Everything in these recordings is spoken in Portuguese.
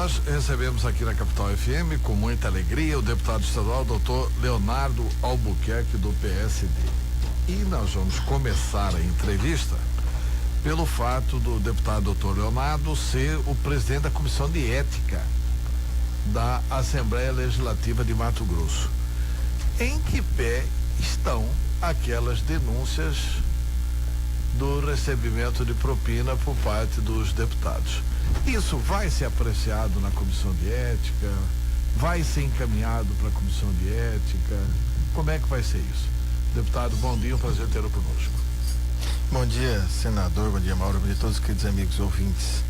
nós recebemos aqui na Capital FM com muita alegria o deputado estadual Dr. Leonardo Albuquerque do PSD. E nós vamos começar a entrevista pelo fato do deputado Dr. Leonardo ser o presidente da Comissão de Ética da Assembleia Legislativa de Mato Grosso. Em que pé estão aquelas denúncias do recebimento de propina por parte dos deputados? Isso vai ser apreciado na Comissão de Ética? Vai ser encaminhado para a Comissão de Ética? Como é que vai ser isso? Deputado, bom dia, um prazer tê-lo conosco. Bom dia, senador, bom dia, Mauro, bom dia a todos os queridos amigos ouvintes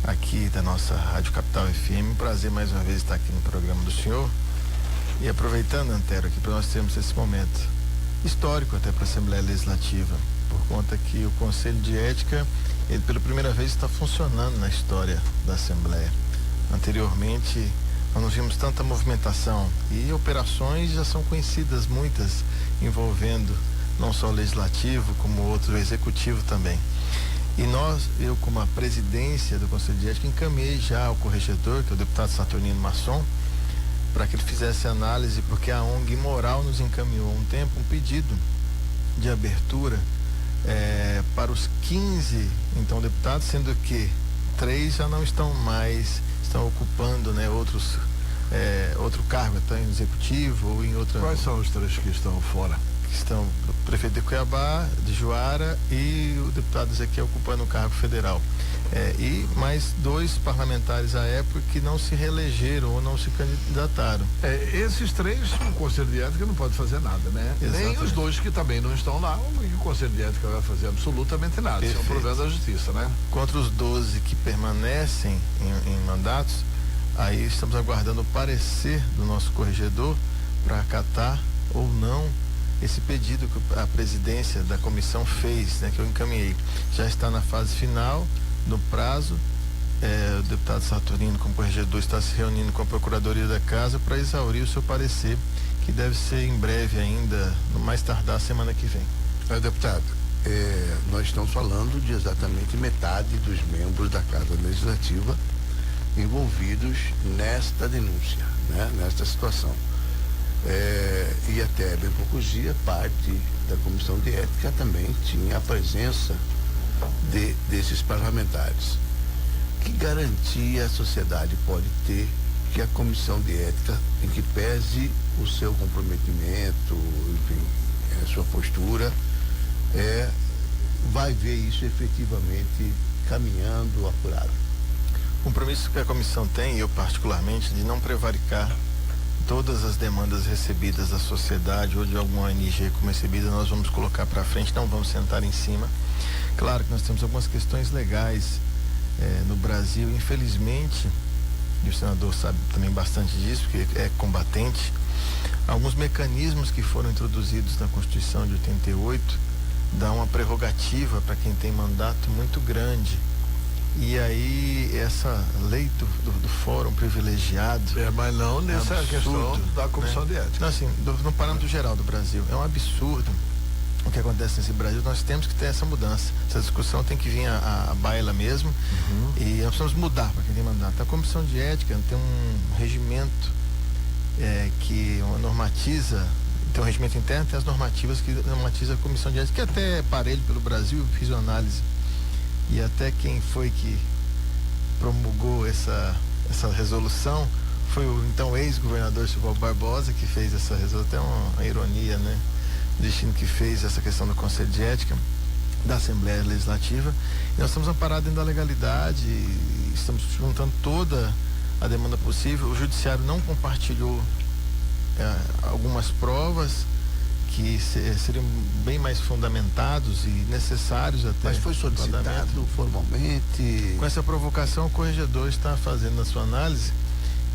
aqui da nossa Rádio Capital FM. Um prazer mais uma vez estar aqui no programa do senhor. E aproveitando, Antero, aqui para nós termos esse momento histórico até para a Assembleia Legislativa, por conta que o Conselho de Ética, ele pela primeira vez está funcionando na história da Assembleia. Anteriormente, nós não vimos tanta movimentação e operações já são conhecidas, muitas envolvendo não só o Legislativo, como outro Executivo também. E eu como a presidência do Conselho de Ética, encaminhei já ao corregedor, que é o deputado Saturnino Masson, para que ele fizesse análise, porque a ONG Moral nos encaminhou há um tempo um pedido de abertura para os 15 então deputados, sendo que 3 já não estão mais, estão ocupando outro cargo, até em executivo ou em outra. Quais são os 3 que estão fora? Que estão o prefeito de Cuiabá, de Juara, e o deputado Ezequiel ocupando o cargo federal. E mais 2 parlamentares à época que não se reelegeram ou não se candidataram. Esses 3, o Conselho de Ética não pode fazer nada, né? Exatamente. Nem os 2 que também não estão lá, o Conselho de Ética vai fazer absolutamente nada. Perfeito. Isso é um problema da Justiça, né? Contra os 12 que permanecem em mandatos, aí estamos aguardando o parecer do nosso corregedor para acatar ou não esse pedido que a presidência da comissão fez, que eu encaminhei. Já está na fase final, no prazo. O deputado Saturnino, como corregedor, está se reunindo com a Procuradoria da Casa para exaurir o seu parecer, que deve ser em breve ainda, no mais tardar semana que vem. Deputado, nós estamos falando de exatamente metade dos membros da Casa Legislativa envolvidos nesta denúncia, nesta situação. E até bem poucos dias, parte da Comissão de Ética também tinha a presença desses parlamentares. Que garantia a sociedade pode ter que a Comissão de Ética, em que pese o seu comprometimento, enfim, a sua postura, vai ver isso efetivamente caminhando apurado? O compromisso que a comissão tem, eu particularmente, de não prevaricar todas as demandas recebidas da sociedade ou de alguma ONG como recebida, nós vamos colocar para frente, não vamos sentar em cima. Claro que nós temos algumas questões legais no Brasil, infelizmente, e o senador sabe também bastante disso, porque é combatente, alguns mecanismos que foram introduzidos na Constituição de 88 dão uma prerrogativa para quem tem mandato muito grande. E aí essa lei do fórum privilegiado, mas não nessa questão da Comissão de Ética. Não, assim, no parâmetro geral do Brasil, é um absurdo o que acontece nesse Brasil. Nós temos que ter essa mudança, essa discussão tem que vir à baila mesmo. E nós precisamos mudar para quem tem mandato. A Comissão de Ética tem um regimento que normatiza, tem um regimento interno, tem as normativas que normatiza a Comissão de Ética, que até é parelho pelo Brasil. Eu fiz uma análise e até quem foi que promulgou essa resolução foi o então ex-governador Silval Barbosa, que fez essa resolução. Até uma ironia, o destino que fez essa questão do Conselho de Ética da Assembleia Legislativa. E nós estamos amparados dentro da legalidade, estamos juntando toda a demanda possível. O Judiciário não compartilhou algumas provas que seriam bem mais fundamentados e necessários até. Mas foi solicitado formalmente? Com essa provocação, o corregedor está fazendo a sua análise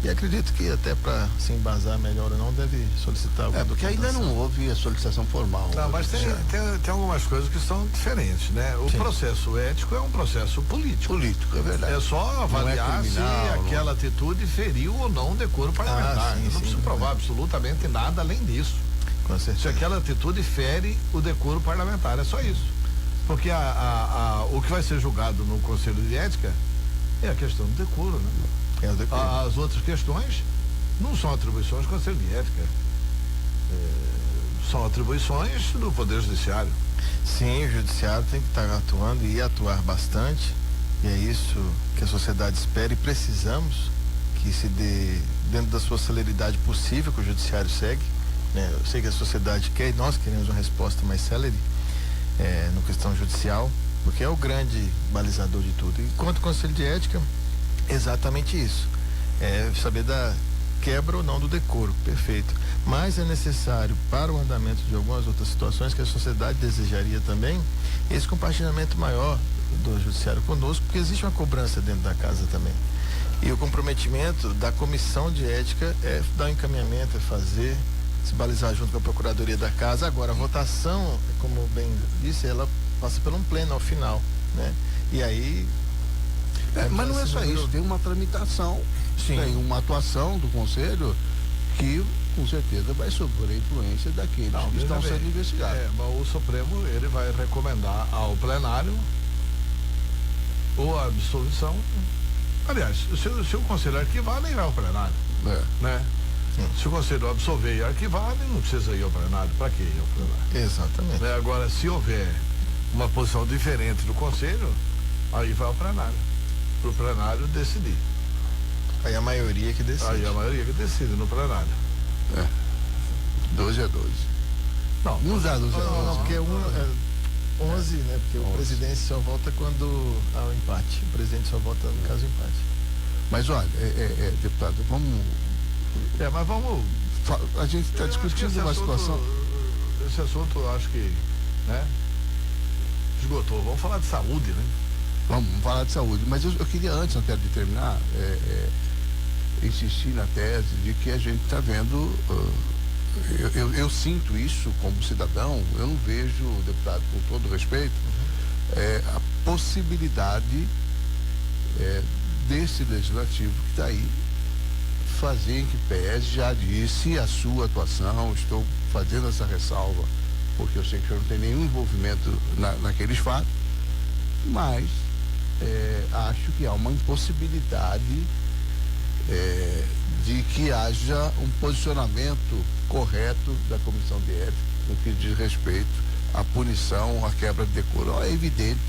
e acredito que até para se embasar melhor ou não, deve solicitar alguma porque ainda não houve a solicitação formal. Não, mas tem algumas coisas que são diferentes, O processo ético é um processo político. Político, é verdade. É só avaliar se aquela atitude feriu ou não o decoro parlamentar. Eu não preciso provar absolutamente nada além disso. Se aquela atitude fere o decoro parlamentar, é só isso. Porque o que vai ser julgado no Conselho de Ética é a questão do decoro, É o decoro. As outras questões não são atribuições do Conselho de Ética. São atribuições do Poder Judiciário. Sim, o Judiciário tem que estar atuando e atuar bastante, e é isso que a sociedade espera e precisamos que se dê dentro da sua celeridade possível, que o Judiciário segue, né? Eu sei que a sociedade quer e nós queremos uma resposta mais célere no questão judicial, porque é o grande balizador de tudo. E quanto ao Conselho de Ética, exatamente isso, saber da quebra ou não do decoro, perfeito. Mas é necessário, para o andamento de algumas outras situações que a sociedade desejaria também, esse compartilhamento maior do judiciário conosco, porque existe uma cobrança dentro da casa também. E o comprometimento da comissão de ética é dar um encaminhamento, é fazer, se balizar junto com a procuradoria da casa. Agora, a votação, como bem disse, ela passa por um pleno ao final, né? E aí... mas não é só isso, tem uma tramitação, Sim. Tem uma atuação do Conselho que com certeza vai sofrer a influência daqueles que estão sendo investigados. Mas o Supremo, ele vai recomendar ao plenário ou a absolvição. Aliás, se o Conselho arquivar, nem vai ao plenário. Né? Se o Conselho absolver e arquivar, nem não precisa ir ao plenário. Para que ir ao plenário? Exatamente. Agora, se houver uma posição diferente do Conselho, aí vai ao plenário. Para o plenário decidir. Aí a maioria que decide. Aí a maioria que decide no plenário. 12 a 12. Não dá 12 a 12. Não, porque 11, né? Porque 11. O presidente só vota quando há um empate. O presidente só vota no caso do empate. Mas olha, deputado, vamos. Mas vamos. A gente está discutindo uma situação. Esse assunto, eu acho que, né? Esgotou. Vamos falar de saúde, né? Vamos falar de saúde. Mas eu queria, antes até de terminar, insistir na tese de que a gente está vendo. Eu sinto isso como cidadão. Eu não vejo, deputado, com todo respeito, a possibilidade desse legislativo que está aí fazer em que pese, já disse a sua atuação, estou fazendo essa ressalva porque eu sei que o senhor não tem nenhum envolvimento naqueles fatos, mas acho que há uma impossibilidade de que haja um posicionamento correto da Comissão de Ética no que diz respeito à punição, à quebra de decoro. É evidente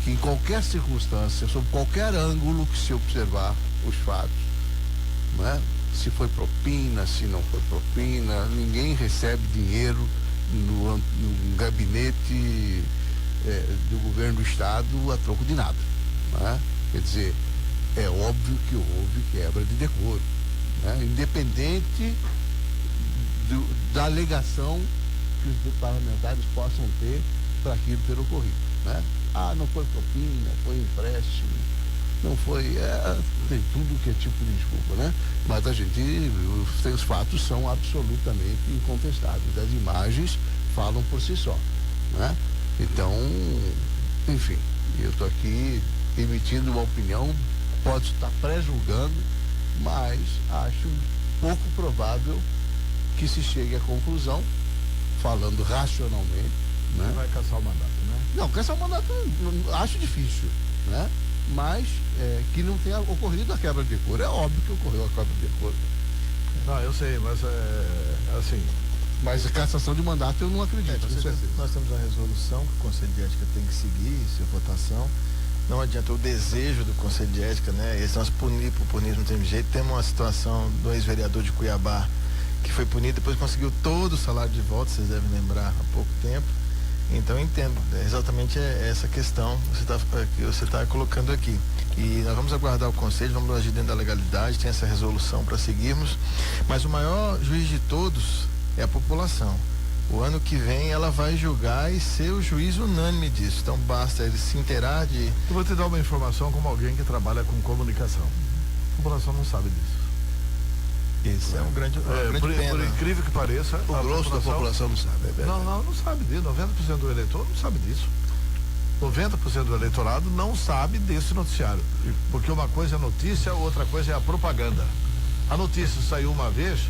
que em qualquer circunstância, sob qualquer ângulo que se observar os fatos, não é? Se foi propina, se não foi propina, ninguém recebe dinheiro no gabinete do governo do estado a troco de nada, não é? Quer dizer, é óbvio que houve quebra de decoro, né? Independente da alegação que os parlamentares possam ter para aquilo ter ocorrido, né? Não foi propina, foi empréstimo, não foi, tem tudo que é tipo de desculpa, né? Mas os fatos são absolutamente incontestáveis, as imagens falam por si só, né? Então, enfim, eu estou aqui emitindo uma opinião, posso estar pré-julgando, mas acho pouco provável que se chegue à conclusão, falando racionalmente, né? Vai caçar o mandato, né? Não, caçar o mandato acho difícil, né? Mas que não tenha ocorrido a quebra de decoro. É óbvio que ocorreu a quebra de decoro. Não, eu sei, mas assim. Mas a cassação de mandato eu não acredito. Nós temos uma resolução que o Conselho de Ética tem que seguir, isso é votação. Não adianta o desejo do Conselho de Ética, né? Esse nós punir não tem jeito. Temos uma situação do ex-vereador de Cuiabá que foi punido, depois conseguiu todo o salário de volta, vocês devem lembrar, há pouco tempo. Então eu entendo, exatamente essa questão que você está colocando aqui. E nós vamos aguardar o Conselho, vamos agir dentro da legalidade, tem essa resolução para seguirmos, mas o maior juiz de todos é a população. O ano que vem ela vai julgar e ser o juiz unânime disso. Então basta ele se inteirar de... Eu vou te dar uma informação como alguém que trabalha com comunicação. A população não sabe disso. Esse é um grande pena. Por incrível que pareça, o grosso da população não sabe, é verdade. Não sabe disso. 90% do eleitor não sabe disso. 90% do eleitorado não sabe desse noticiário. Porque uma coisa é notícia, outra coisa é a propaganda. A notícia saiu uma vez,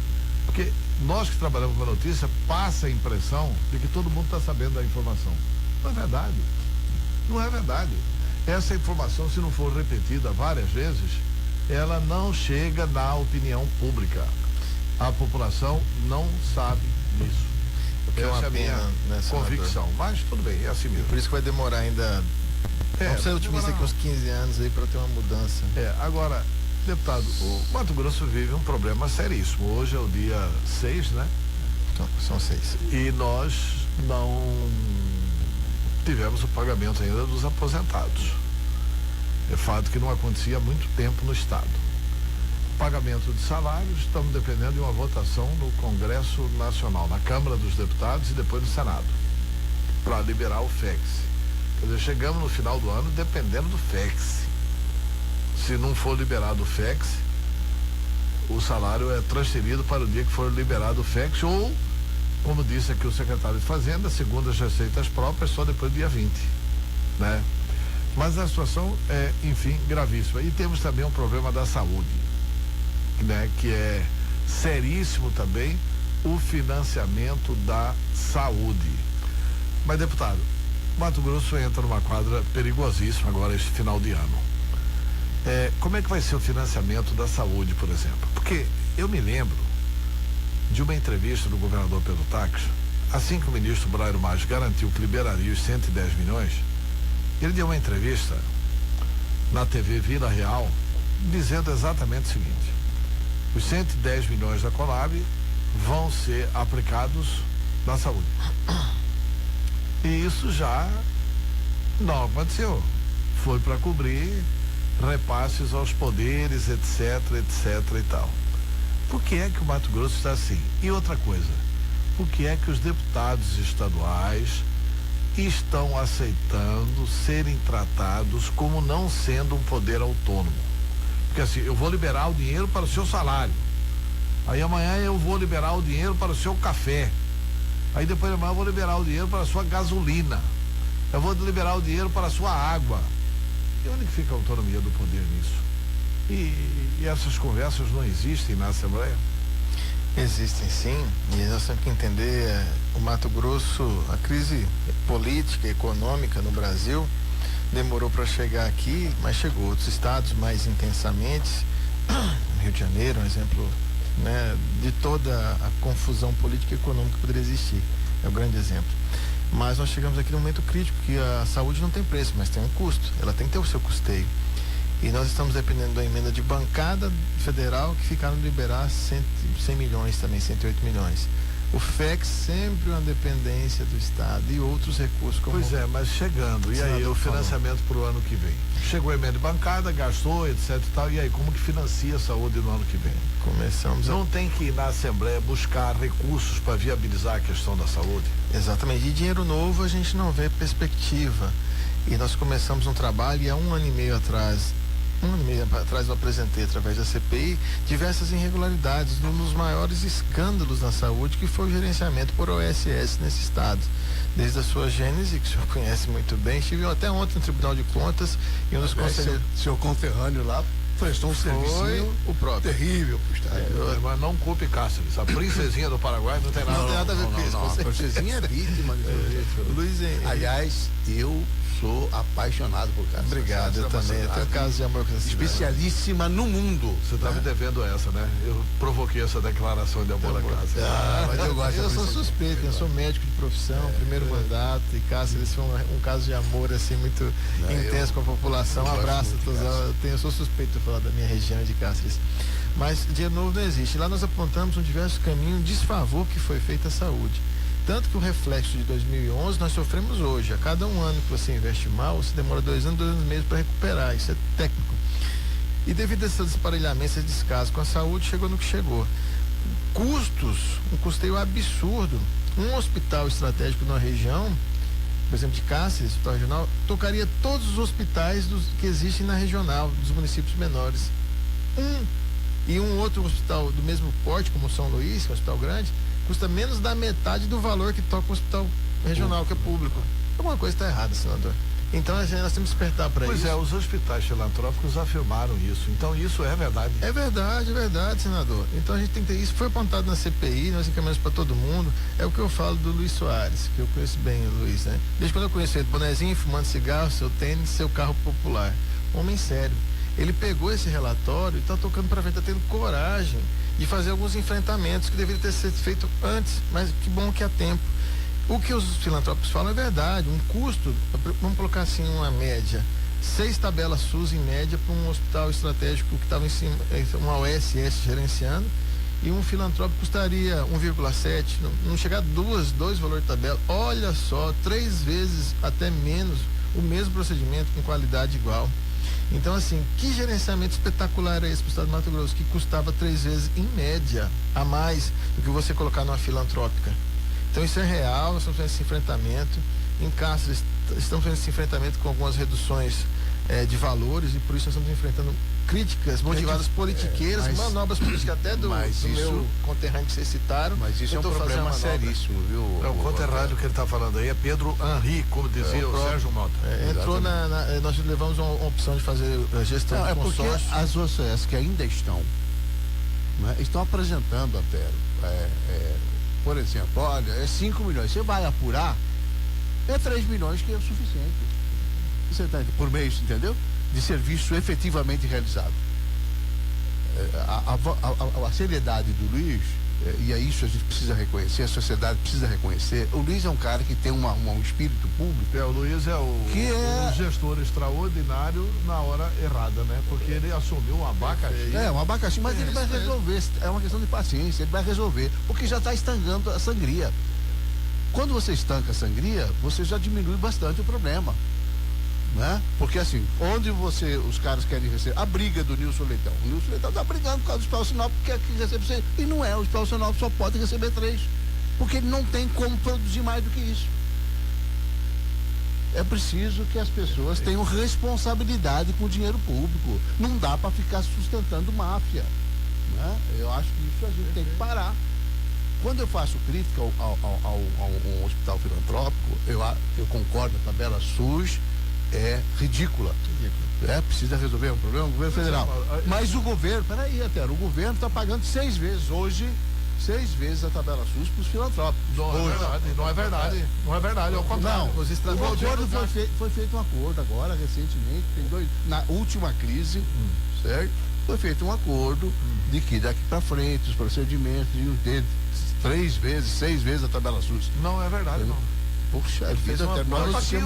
porque nós que trabalhamos com a notícia, passa a impressão de que todo mundo está sabendo da informação. Não é verdade. Não é verdade. Essa informação, se não for repetida várias vezes, ela não chega na opinião pública. A população não sabe disso. Que é uma Essa é a minha pena, né, senador? convicção. Mas tudo bem, é assim mesmo. Por isso que vai demorar ainda. Vamos ser otimistas aqui uns 15 anos aí para ter uma mudança. Agora, deputado, o Mato Grosso vive um problema seríssimo. Hoje é o dia 6, né? Então, são 6. E nós não tivemos o pagamento ainda dos aposentados. É fato que não acontecia há muito tempo no Estado. Pagamento de salários, estamos dependendo de uma votação no Congresso Nacional, na Câmara dos Deputados e depois no Senado, para liberar o FEX. Quer dizer, chegamos no final do ano dependendo do FEX. Se não for liberado o FEX, o salário é transferido para o dia que for liberado o FEX, ou, como disse aqui o secretário de Fazenda, segundo as receitas próprias, só depois do dia 20, né? Mas a situação é, enfim, gravíssima. E temos também um problema da saúde, né? Que é seríssimo também, o financiamento da saúde. Mas, deputado, Mato Grosso entra numa quadra perigosíssima agora este final de ano. Como é que vai ser o financiamento da saúde, por exemplo? Porque eu me lembro de uma entrevista do governador Pedro Taques, assim que o ministro Brairo Maggi garantiu que liberaria os 110 milhões, ele deu uma entrevista na TV Vila Real, dizendo exatamente o seguinte: os 110 milhões da Conab vão ser aplicados na saúde. E isso já não aconteceu. Foi para cobrir repasses aos poderes, etc, etc e tal. Por que é que o Mato Grosso está assim? E outra coisa, por que é que os deputados estaduais estão aceitando serem tratados como não sendo um poder autônomo? Porque assim, eu vou liberar o dinheiro para o seu salário, aí amanhã eu vou liberar o dinheiro para o seu café, aí depois de amanhã eu vou liberar o dinheiro para a sua gasolina, eu vou liberar o dinheiro para a sua água. E onde que fica a autonomia do poder nisso? E essas conversas não existem na Assembleia? Existem sim, e nós temos que entender o Mato Grosso, a crise política e econômica no Brasil demorou para chegar aqui, mas chegou. Outros estados mais intensamente, Rio de Janeiro, um exemplo, né, de toda a confusão política e econômica que poderia existir, é o grande exemplo. Mas nós chegamos aqui num momento crítico que a saúde não tem preço, mas tem um custo, ela tem que ter o seu custeio. E nós estamos dependendo da emenda de bancada federal, que ficaram de liberar 100 milhões também, 108 milhões. O FEX sempre uma dependência do Estado e outros recursos. Como pois é, mas chegando, e aí o financiamento para o ano que vem? Chegou a emenda de bancada, gastou, etc e tal, e aí como que financia a saúde no ano que vem? Não tem que ir na Assembleia buscar recursos para viabilizar a questão da saúde? Exatamente, e dinheiro novo a gente não vê perspectiva. E nós começamos um trabalho, e há um ano e meio atrás eu apresentei através da CPI diversas irregularidades, um dos maiores escândalos na saúde, que foi o gerenciamento por OSS nesse estado, desde a sua gênese, que o senhor conhece muito bem. Estive até ontem no Tribunal de Contas e um dos conselheiros, seu conterrâneo lá prestou um serviço o próprio terrível pro estado. Mas não culpe Cáceres, a princesinha do Paraguai não tem nada, a ver com isso. A princesinha é vítima. Luiz, aliás, eu sou apaixonado por Cáceres. Obrigado, eu também. Eu tenho um caso de amor com essa especialíssima no mundo. Você está me devendo essa, né? Eu provoquei essa declaração de amor a Cáceres. Mas eu gosto. Eu sou suspeito, eu sou médico de profissão, primeiro mandato, e Cáceres foi um caso de amor assim muito intenso com a população. Um abraço a todos. Eu sou suspeito de falar da minha região de Cáceres. Mas dinheiro novo não existe. Lá nós apontamos um diversos caminhos de desfavor que foi feito à saúde. Tanto que o reflexo de 2011 nós sofremos hoje. A cada um ano que você investe mal, você demora 2 anos e meio para recuperar. Isso é técnico. E devido a esse desparelhamento, esse descaso com a saúde, chegou no que chegou. Custos, um custeio absurdo. Um hospital estratégico na região, por exemplo, de Cáceres, hospital regional, tocaria todos os hospitais que existem na regional, dos municípios menores. E um outro hospital do mesmo porte, como São Luís, que é um hospital grande, custa menos da metade do valor que toca o hospital regional, que é público. Alguma coisa está errada, senador. Então nós temos que despertar para isso. Pois é, os hospitais filantrópicos afirmaram isso. Então isso é verdade. É verdade, senador. Então a gente tem que ter isso. Foi apontado na CPI, nós encaminhamos para todo mundo. É o que eu falo do Luiz Soares, que eu conheço bem o Luiz, né? Desde quando eu conheci ele, bonezinho, fumando cigarro, seu tênis, seu carro popular. Homem sério. Ele pegou esse relatório e está tocando para frente, está tendo coragem de fazer alguns enfrentamentos que deveriam ter sido feito antes, mas que bom que há tempo. O que os filantrópicos falam é verdade, um custo, vamos colocar assim uma média, 6 tabelas SUS em média para um hospital estratégico que estava em cima, uma OSS gerenciando, e um filantrópico custaria 1,7, não chegar a dois valores de tabela. Olha só, 3 vezes até menos o mesmo procedimento com qualidade igual. Então, assim, que gerenciamento espetacular é esse para o estado do Mato Grosso, que custava 3 vezes em média a mais do que você colocar numa filantrópica. Então isso é real, nós estamos fazendo esse enfrentamento. Em Cáceres, estamos fazendo esse enfrentamento com algumas reduções de valores, e por isso nós estamos enfrentando críticas motivadas politiqueiras, manobras políticas até do meu conterrâneo que vocês citaram. Mas isso é um problema seríssimo, viu? O conterrâneo que ele está falando aí é Pedro Henri, como dizia o Sérgio Mota. Entrou nós levamos uma opção de fazer a gestão de consórcio. Porque as OCS que ainda estão, né, estão apresentando, Antero, por exemplo, olha, é 5 milhões, você vai apurar, é 3 milhões que é o suficiente. Você tá, por mês, entendeu? De serviço efetivamente realizado. A seriedade do Luiz, e é isso a gente precisa reconhecer, a sociedade precisa reconhecer. O Luiz é um cara que tem um espírito público. O Luiz é um gestor extraordinário na hora errada, né? Porque ele assumiu um abacaxi. Um abacaxi, mas ele vai resolver. É uma questão de paciência, ele vai resolver. Porque já está estancando a sangria. Quando você estanca a sangria, você já diminui bastante o problema. Né? Porque assim, onde os caras querem receber a briga do Nilson Leitão, o Nilson Leitão está brigando por causa do Hospital Sinop, que quer que receba 6, e não é, o Hospital Sinop só pode receber 3, porque ele não tem como produzir mais do que isso. É preciso que as pessoas tenham responsabilidade com o dinheiro público, não dá para ficar sustentando máfia, né? Eu acho que isso a gente tem que parar. Quando eu faço crítica ao hospital filantrópico, eu concordo, a tabela SUS é ridícula. Precisa resolver um problema do governo federal. Mas o governo, o governo está pagando 6 vezes hoje, 6 vezes a tabela SUS para os filantrópicos. Não é verdade, ao contrário. O acordo foi feito um acordo agora, recentemente, na última crise, certo? Foi feito um acordo de que daqui para frente os procedimentos de ter 3 vezes, 6 vezes a tabela SUS. Não é verdade, não. Puxa, ele fez o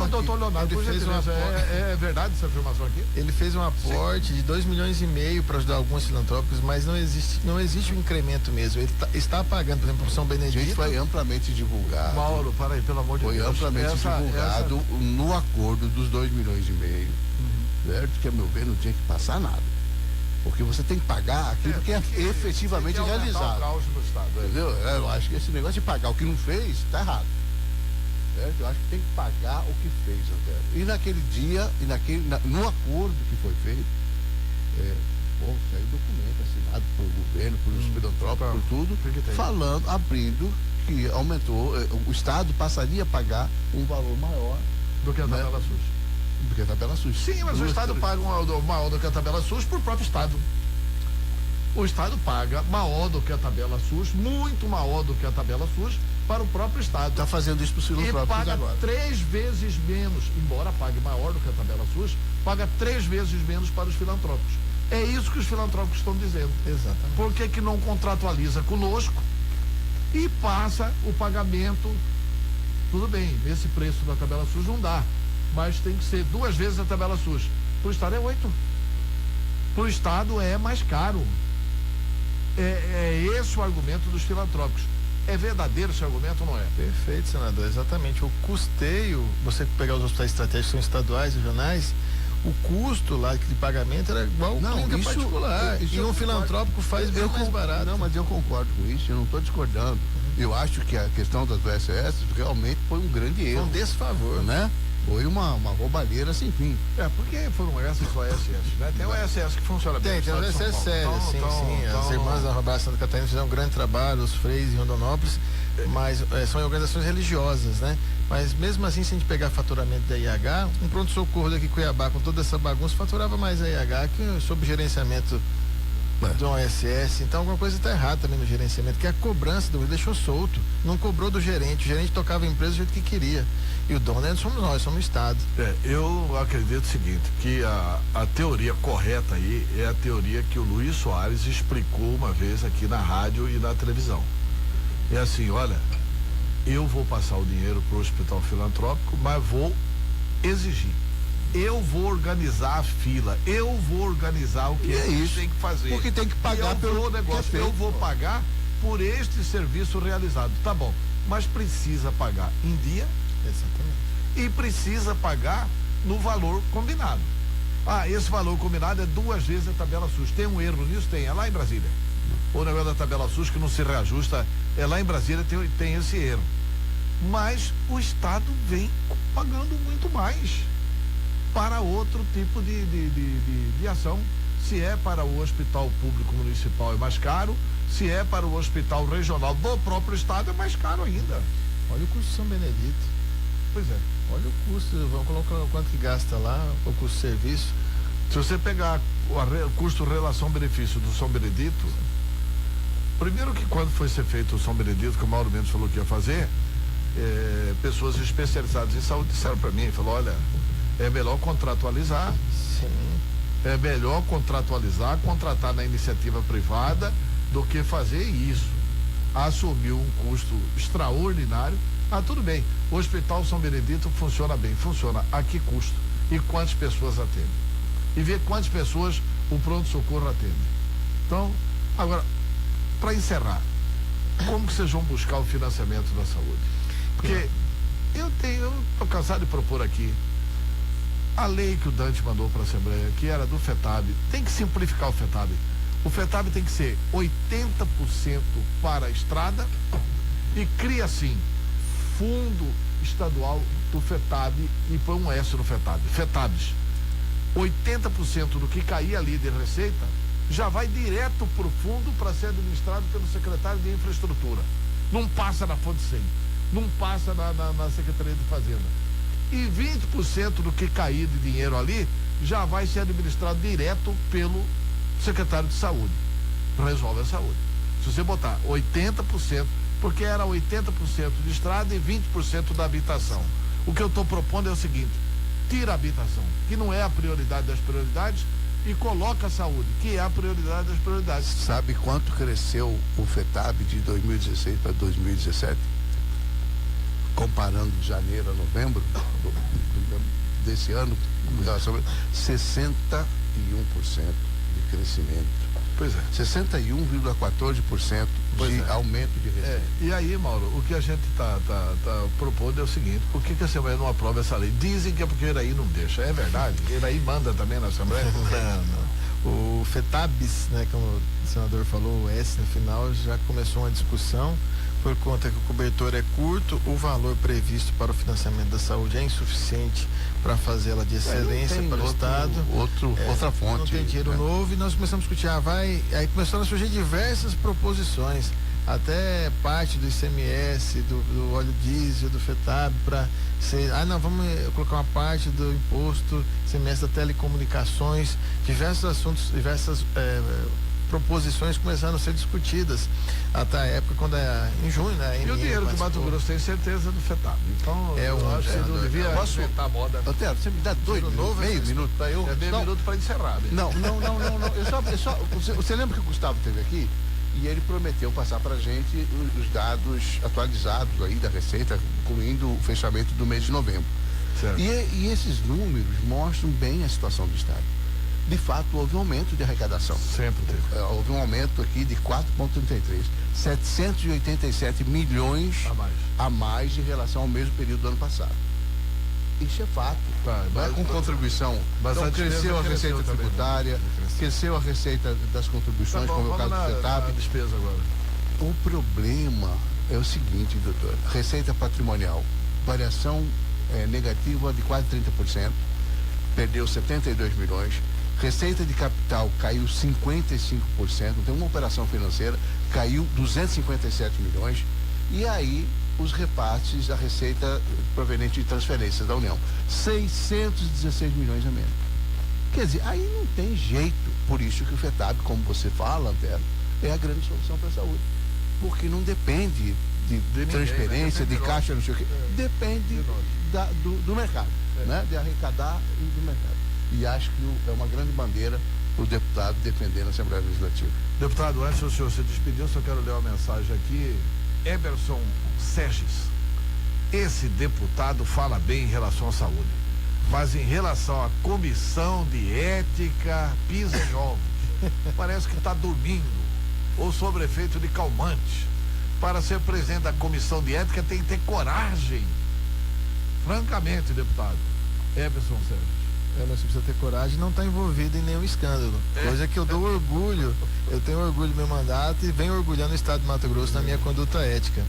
doutor Leonardo, é verdade essa afirmação aqui? Ele fez um aporte de 2,5 milhões para ajudar alguns filantrópicos, mas não existe um incremento mesmo. Ele está pagando, por exemplo, São Benedito. Gente, foi amplamente divulgado. Mauro, para aí, pelo amor de Deus. Foi amplamente divulgado no acordo dos 2,5 milhões, certo? Que, a meu ver, não tinha que passar nada. Porque você tem que pagar aquilo que é efetivamente realizado. Entendeu? Eu acho que esse negócio de pagar o que não fez, está errado. Eu acho que tem que pagar o que fez, Antero. E naquele dia, no acordo que foi feito, saiu documento assinado pelo governo, pelos filantrópicos, por tudo, abrindo que aumentou, o Estado passaria a pagar um valor maior do que a tabela SUS. Do que a tabela SUS. Sim, mas o Estado paga maior do que a tabela SUS por próprio Estado. O Estado paga maior do que a tabela SUS, muito maior do que a tabela SUS, para o próprio Estado. Está fazendo isso para os filantrópicos agora. E paga 3 vezes menos, embora pague maior do que a tabela SUS, paga 3 vezes menos para os filantrópicos. É isso que os filantrópicos estão dizendo. Exatamente. Por que não contratualiza conosco e passa o pagamento? Tudo bem, nesse preço da tabela SUS não dá, mas tem que ser 2 vezes a tabela SUS. Para o Estado é 8. Para o Estado é mais caro. É esse o argumento dos filantrópicos. É verdadeiro esse argumento ou não é? Perfeito, senador, exatamente. O custeio, você pegar os hospitais estratégicos, são estaduais, regionais, o custo lá de pagamento era igual ao clínica particular. E um filantrópico faz bem mais barato. Não, mas eu concordo com isso, eu não estou discordando. Eu acho que a questão das USS realmente foi um grande erro. Um desfavor. Né? Foi uma roubalheira sem fim. Porque foram essas OSS, né? Tem o SS que funciona bem. Tem as OSS sérias, sim. As irmãs da Roberta Santa Catarina fizeram um grande trabalho, os freios em Rondonópolis, mas são organizações religiosas, né? Mas mesmo assim, se a gente pegar faturamento da IH, um pronto-socorro daqui em Cuiabá, com toda essa bagunça, faturava mais a IH que sob gerenciamento do OSS. Então alguma coisa está errada também no gerenciamento, que a cobrança deixou solto, não cobrou do gerente. O gerente tocava a empresa do jeito que queria. E o dono somos nós, somos o Estado. Eu acredito o seguinte, que a teoria correta aí é a teoria que o Luiz Soares explicou uma vez aqui na rádio e na televisão. É assim, olha, eu vou passar o dinheiro para o hospital filantrópico, mas vou exigir. Eu vou organizar a fila, eu vou organizar o que eles têm que fazer. Porque tem que pagar pelo negócio. Eu vou pagar por este serviço realizado. Tá bom, mas precisa pagar em dia. Exatamente. E precisa pagar no valor combinado. Esse valor combinado é 2 vezes a tabela SUS. Tem um erro nisso? Tem. É lá em Brasília. O negócio da tabela SUS que não se reajusta, é lá em Brasília, tem esse erro. Mas o Estado vem pagando muito mais para outro tipo de ação. Se é para o hospital público municipal é mais caro, se é para o hospital regional do próprio Estado é mais caro ainda. Olha o custo de São Benedito. Pois é. Olha o custo, vamos colocar quanto que gasta lá, o custo de serviço. Se você pegar o custo relação-benefício do São Benedito, primeiro que quando foi ser feito o São Benedito, que o Mauro Mendes falou que ia fazer, pessoas especializadas em saúde disseram para mim, falou, olha, é melhor contratualizar. Sim. É melhor contratualizar, contratar na iniciativa privada do que fazer isso. Assumiu um custo extraordinário. Tudo bem, o Hospital São Benedito funciona bem, funciona. A que custo? E quantas pessoas atende? E ver quantas pessoas o pronto-socorro atende. Então, agora, para encerrar, como que vocês vão buscar o financiamento da saúde? Porque eu estou cansado de propor aqui, a lei que o Dante mandou para a Assembleia, que era do FETAB, tem que simplificar o FETAB. O FETAB tem que ser 80% para a estrada e cria assim fundo estadual do FETAB e põe um S no FETAB. FETABs. 80% do que cair ali de receita já vai direto para o fundo para ser administrado pelo secretário de Infraestrutura. Não passa na fonte 100, não passa na Secretaria de Fazenda. E 20% do que cair de dinheiro ali já vai ser administrado direto pelo secretário de Saúde. Resolve a saúde. Se você botar 80%, porque era 80% de estrada e 20% da habitação. O que eu estou propondo é o seguinte: tira a habitação, que não é a prioridade das prioridades, e coloca a saúde, que é a prioridade das prioridades. Sabe quanto cresceu o FETAB de 2016 para 2017? Comparando de janeiro a novembro desse ano, 61% de crescimento. Pois é. 61,14% de aumento de receita. E aí, Mauro, o que a gente tá propondo é o seguinte: por que a Assembleia não aprova essa lei? Dizem que é porque Iraí não deixa. É verdade? Iraí manda também na Assembleia? Não. O FETABs, né, como o senador falou, o S no final, já começou uma discussão por conta que o cobertor é curto, o valor previsto para o financiamento da saúde é insuficiente para fazê-la de excelência para o Estado. Outra fonte. Não tem dinheiro novo, e nós começamos a discutir, aí começaram a surgir diversas proposições, até parte do ICMS, do óleo diesel, do FETAB, para ser, vamos colocar uma parte do imposto ICMS da telecomunicações, diversos assuntos, diversas proposições começaram a ser discutidas até a época, quando em junho, né? E o dinheiro que o Mato Grosso tem certeza do FETAB. Então, eu acho que não devia inventar moda. Otero, você me dá meio minuto para eu. Meio minuto para encerrar. Né? Não. Você lembra que o Gustavo esteve aqui e ele prometeu passar para a gente os dados atualizados aí da Receita, incluindo o fechamento do mês de novembro. Certo. E esses números mostram bem a situação do Estado. De fato, houve um aumento de arrecadação. Sempre teve. Houve um aumento aqui de 4,33. 787 milhões a mais em relação ao mesmo período do ano passado. Isso é fato. Com contribuição. Então, cresceu a receita tributária, cresceu a receita das contribuições, como é o caso do FETAB. Despesa agora. O problema é o seguinte, doutor. Receita patrimonial, variação negativa de quase 30%, perdeu 72 milhões. Receita de capital caiu 55%, tem uma operação financeira, caiu 257 milhões. E aí, os repasses da receita proveniente de transferências da União, 616 milhões a menos. Quer dizer, aí não tem jeito. Por isso que o FETAB, como você fala, Antero, é a grande solução para a saúde. Porque não depende de transferência, de caixa, não sei o quê. Depende do mercado, né? De arrecadar e do mercado. E acho que é uma grande bandeira o deputado defender na Assembleia Legislativa. Deputado, antes do senhor se despedir, só quero ler uma mensagem aqui. Emerson Serges. Esse deputado fala bem em relação à saúde, mas em relação à comissão de ética, pisa em ovos. Parece que está dormindo ou sob efeito de calmante. Para ser presidente da comissão de ética tem que ter coragem. Francamente, deputado. Emerson Serges. Nós precisa ter coragem e não estar envolvido em nenhum escândalo. Coisa que eu dou orgulho, eu tenho orgulho do meu mandato e venho orgulhando o Estado de Mato Grosso na minha conduta ética.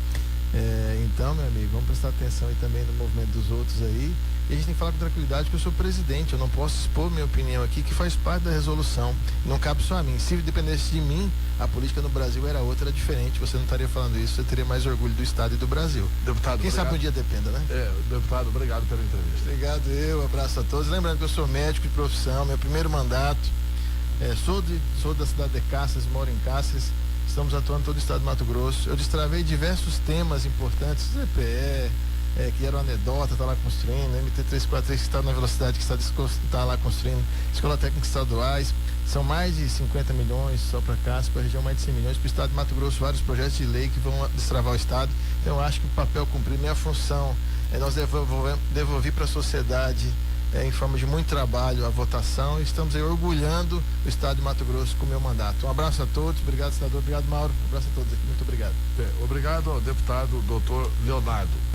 Então, meu amigo, vamos prestar atenção aí também no movimento dos outros aí. E a gente tem que falar com tranquilidade que eu sou presidente, eu não posso expor minha opinião aqui, que faz parte da resolução. Não cabe só a mim. Se dependesse de mim, a política no Brasil era outra, era diferente. Você não estaria falando isso, você teria mais orgulho do Estado e do Brasil. Deputado, quem sabe um dia dependa, né? Deputado, obrigado pela entrevista. Obrigado, abraço a todos. Lembrando que eu sou médico de profissão, meu primeiro mandato. Sou da cidade de Cáceres, moro em Cáceres. Estamos atuando em todo o estado de Mato Grosso. Eu destravei diversos temas importantes, ZPE, que era uma anedota, está lá construindo, MT-343 que está na velocidade, que está lá construindo, Escola Técnica Estaduais. São mais de 50 milhões só para Cáceres, para a região mais de 100 milhões, para o estado de Mato Grosso, vários projetos de lei que vão destravar o estado. Então eu acho que o papel cumprir, minha função é nós devolver para a sociedade em forma de muito trabalho a votação, e estamos aí orgulhando o estado de Mato Grosso com o meu mandato. Um abraço a todos, obrigado senador, obrigado Mauro, um abraço a todos aqui, muito obrigado. Obrigado ao deputado doutor Leonardo.